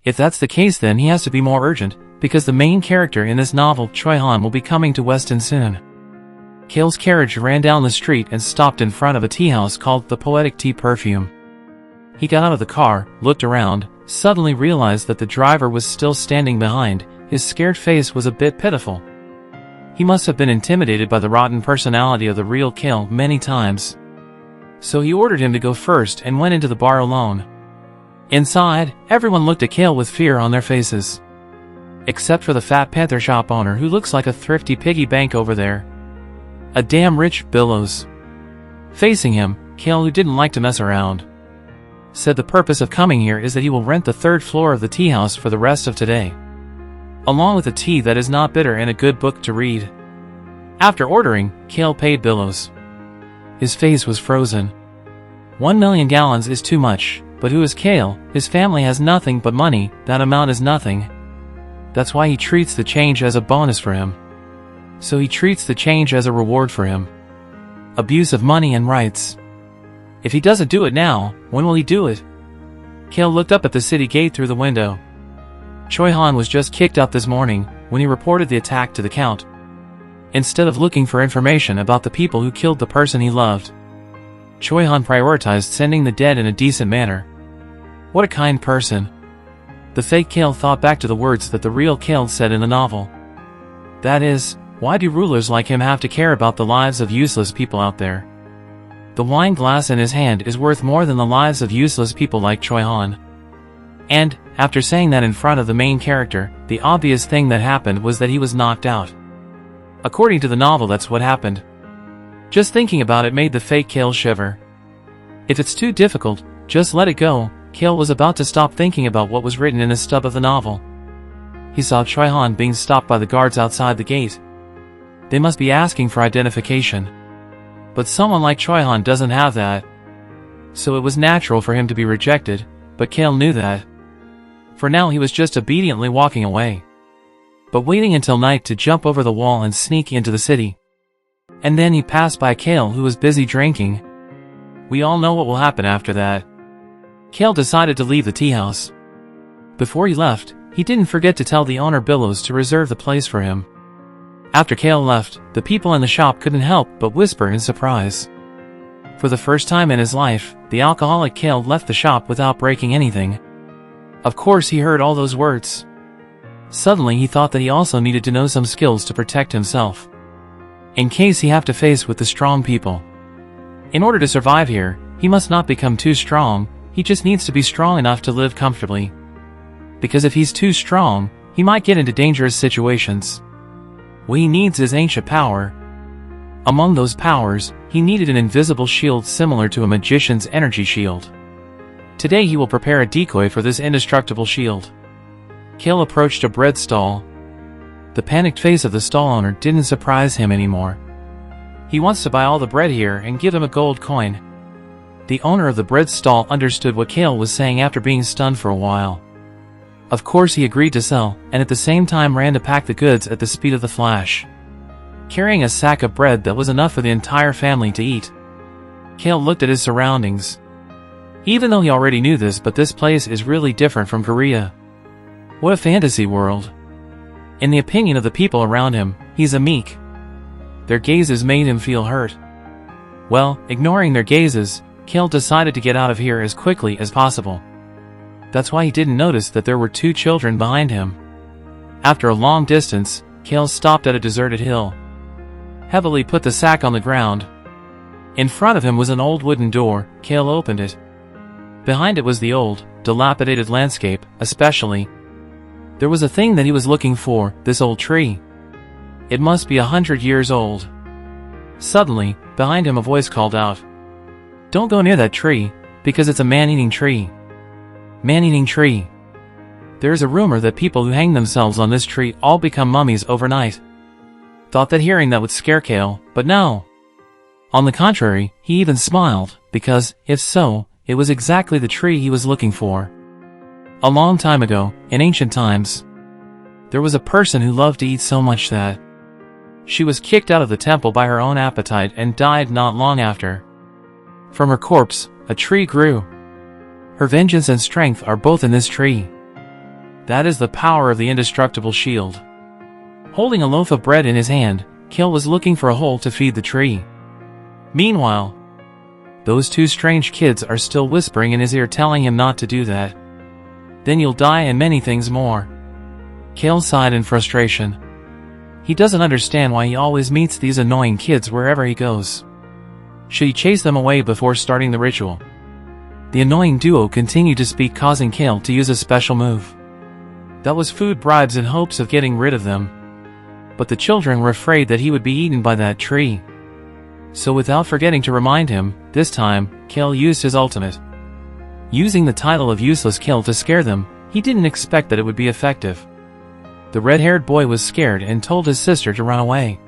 If that's the case, then he has to be more urgent, because the main character in this novel, Choi-han, will be coming to Weston soon. Kale's carriage ran down the street and stopped in front of a tea house called the Poetic Tea Perfume. He got out of the car, looked around, suddenly realized that the driver was still standing behind. His scared face was a bit pitiful. He must have been intimidated by the rotten personality of the real Kale many times. So he ordered him to go first and went into the bar alone. Inside, everyone looked at Kale with fear on their faces. Except for the fat panther shop owner who looks like a thrifty piggy bank over there. A damn rich Billows. Facing him, Kale, who didn't like to mess around, said the purpose of coming here is that he will rent the 3rd floor of the tea house for the rest of today, along with a tea that is not bitter and a good book to read. After ordering, Kale paid Billows. His face was frozen. 1 million gallons is too much, but who is Kale? His family has nothing but money, that amount is nothing. That's why he treats the change as a bonus for him. So he treats the change as a reward for him. Abuse of money and rights. If he doesn't do it now, when will he do it? Kale looked up at the city gate through the window. Choi-han was just kicked out this morning, when he reported the attack to the Count. Instead of looking for information about the people who killed the person he loved, Choi-han prioritized sending the dead in a decent manner. What a kind person. The fake Kale thought back to the words that the real Kale said in the novel. That is, why do rulers like him have to care about the lives of useless people out there? The wine glass in his hand is worth more than the lives of useless people like Choi-han. And, after saying that in front of the main character, the obvious thing that happened was that he was knocked out. According to the novel, that's what happened. Just thinking about it made the fake Kale shiver. If it's too difficult, just let it go. Kale was about to stop thinking about what was written in the stub of the novel. He saw Choi-han being stopped by the guards outside the gate. They must be asking for identification. But someone like Choi-han doesn't have that. So it was natural for him to be rejected, but Kale knew that. For now he was just obediently walking away, but waiting until night to jump over the wall and sneak into the city. And then he passed by Kale, who was busy drinking. We all know what will happen after that. Kale decided to leave the tea house. Before he left, he didn't forget to tell the owner Billows to reserve the place for him. After Kale left, the people in the shop couldn't help but whisper in surprise. For the first time in his life, the alcoholic Kale left the shop without breaking anything. Of course he heard all those words. Suddenly he thought that he also needed to know some skills to protect himself, in case he have to face with the strong people. In order to survive here, he must not become too strong, he just needs to be strong enough to live comfortably. Because if he's too strong, he might get into dangerous situations. What he needs is ancient power. Among those powers, he needed an invisible shield similar to a magician's energy shield. Today he will prepare a decoy for this indestructible shield. Kale approached a bread stall. The panicked face of the stall owner didn't surprise him anymore. He wants to buy all the bread here and give him a gold coin. The owner of the bread stall understood what Kale was saying after being stunned for a while. Of course he agreed to sell, and at the same time ran to pack the goods at the speed of the flash, carrying a sack of bread that was enough for the entire family to eat. Kale looked at his surroundings. Even though he already knew this, but this place is really different from Korea. What a fantasy world. In the opinion of the people around him, he's a meek. Their gazes made him feel hurt. Well, ignoring their gazes, Kale decided to get out of here as quickly as possible. That's why he didn't notice that there were 2 children behind him. After a long distance, Kale stopped at a deserted hill. Heavily put the sack on the ground. In front of him was an old wooden door. Kale opened it. Behind it was the old, dilapidated landscape, especially. There was a thing that he was looking for, this old tree. It must be 100 years old. Suddenly, behind him a voice called out, "Don't go near that tree, because it's a man-eating tree." Man-eating tree. There is a rumor that people who hang themselves on this tree all become mummies overnight. Thought that hearing that would scare Kale, but no. On the contrary, he even smiled, because, if so, it was exactly the tree he was looking for. A long time ago, in ancient times, there was a person who loved to eat so much that she was kicked out of the temple by her own appetite and died not long after. From her corpse, a tree grew. Her vengeance and strength are both in this tree. That is the power of the indestructible shield. Holding a loaf of bread in his hand, K-Uyn was looking for a hole to feed the tree. Meanwhile, those two strange kids are still whispering in his ear, telling him not to do that. Then you'll die and many things more. K-Uyn sighed in frustration. He doesn't understand why he always meets these annoying kids wherever he goes. Should he chase them away before starting the ritual? The annoying duo continued to speak, causing K-Uyn to use a special move. That was food bribes in hopes of getting rid of them. But the children were afraid that he would be eaten by that tree. So without forgetting to remind him, this time, K-Uyn used his ultimate. Using the title of Useless K-Uyn to scare them, he didn't expect that it would be effective. The red-haired boy was scared and told his sister to run away.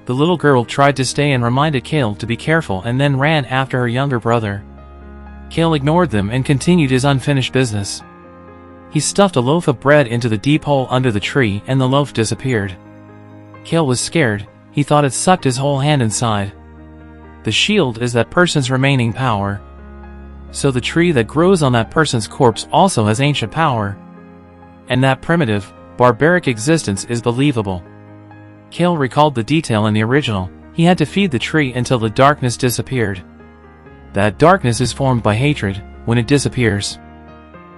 The little girl tried to stay and reminded K-Uyn to be careful and then ran after her younger brother. K-Uyn ignored them and continued his unfinished business. He stuffed a loaf of bread into the deep hole under the tree and the loaf disappeared. K-Uyn was scared. He thought it sucked his whole hand inside. The shield is that person's remaining power. So the tree that grows on that person's corpse also has ancient power. And that primitive, barbaric existence is believable. K-Uyn recalled the detail in the original. He had to feed the tree until the darkness disappeared. That darkness is formed by hatred. When it disappears,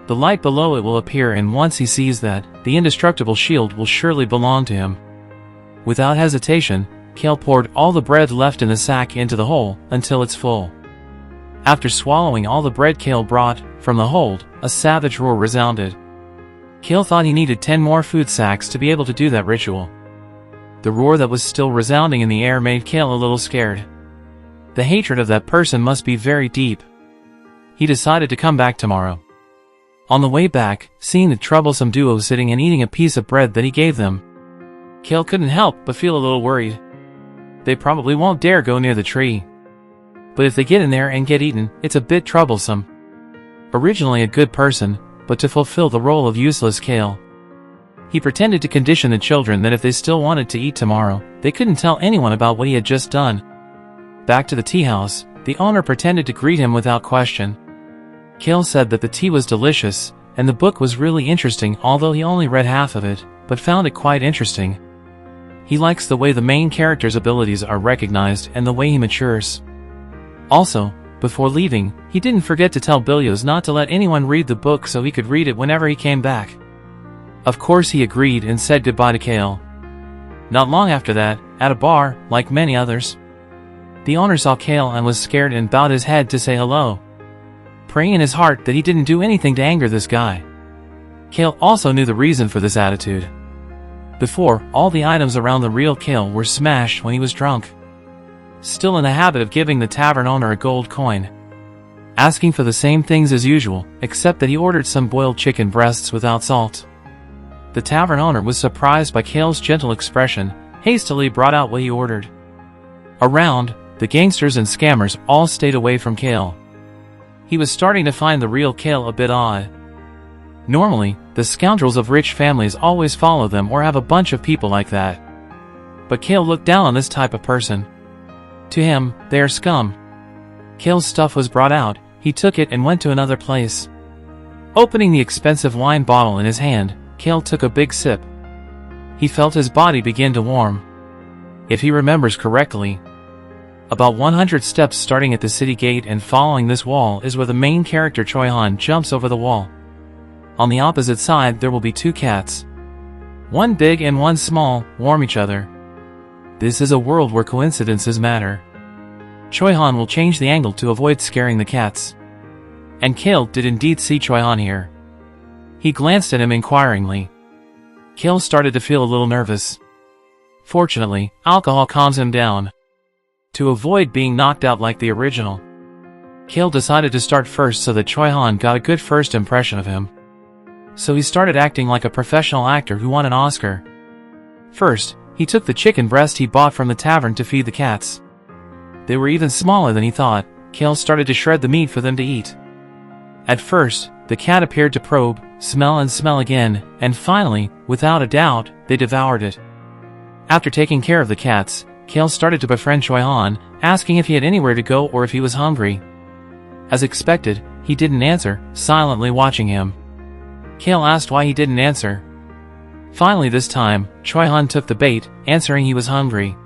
the light below it will appear, and once he sees that, the indestructible shield will surely belong to him. Without hesitation, K-Uyn poured all the bread left in the sack into the hole, until it's full. After swallowing all the bread K-Uyn brought from the hold, a savage roar resounded. K-Uyn thought he needed 10 more food sacks to be able to do that ritual. The roar that was still resounding in the air made K-Uyn a little scared. The hatred of that person must be very deep. He decided to come back tomorrow. On the way back, seeing the troublesome duo sitting and eating a piece of bread that he gave them, K-Uyn couldn't help but feel a little worried. They probably won't dare go near the tree. But if they get in there and get eaten, it's a bit troublesome. Originally a good person, but to fulfill the role of useless K-Uyn, he pretended to condition the children that if they still wanted to eat tomorrow, they couldn't tell anyone about what he had just done. Back to the tea house, the owner pretended to greet him without question. K-Uyn said that the tea was delicious, and the book was really interesting, although he only read half of it, but found it quite interesting. He likes the way the main character's abilities are recognized and the way he matures. Also, before leaving, he didn't forget to tell Bilyos not to let anyone read the book so he could read it whenever he came back. Of course he agreed and said goodbye to K-Uyn. Not long after that, at a bar, like many others, the owner saw K-Uyn and was scared and bowed his head to say hello, praying in his heart that he didn't do anything to anger this guy. K-Uyn also knew the reason for this attitude. Before, all the items around the real K-Uyn were smashed when he was drunk. Still in the habit of giving the tavern owner a gold coin, asking for the same things as usual, except that he ordered some boiled chicken breasts without salt. The tavern owner was surprised by K-Uyn's gentle expression, hastily brought out what he ordered. Around, the gangsters and scammers all stayed away from K-Uyn. He was starting to find the real K-Uyn a bit odd. Normally, the scoundrels of rich families always follow them or have a bunch of people like that. But K-Uyn looked down on this type of person. To him, they are scum. K-Uyn's stuff was brought out, he took it and went to another place. Opening the expensive wine bottle in his hand, K-Uyn took a big sip. He felt his body begin to warm. If he remembers correctly, about 100 steps starting at the city gate and following this wall is where the main character Choi-Han jumps over the wall. On the opposite side there will be 2 cats. One big and one small, warm each other. This is a world where coincidences matter. Choi-Han will change the angle to avoid scaring the cats. And K-Uyn did indeed see Choi-Han here. He glanced at him inquiringly. K-Uyn started to feel a little nervous. Fortunately, alcohol calms him down. To avoid being knocked out like the original, K-Uyn decided to start first so that Choi-Han got a good first impression of him. So he started acting like a professional actor who won an Oscar. First, he took the chicken breast he bought from the tavern to feed the cats. They were even smaller than he thought. K-Uyn started to shred the meat for them to eat. At first, the cat appeared to probe, smell and smell again, and finally, without a doubt, they devoured it. After taking care of the cats, K-Uyn started to befriend Choi-Han, asking if he had anywhere to go or if he was hungry. As expected, he didn't answer, silently watching him. Kale asked why he didn't answer. Finally this time, Choi-han took the bait, answering he was hungry.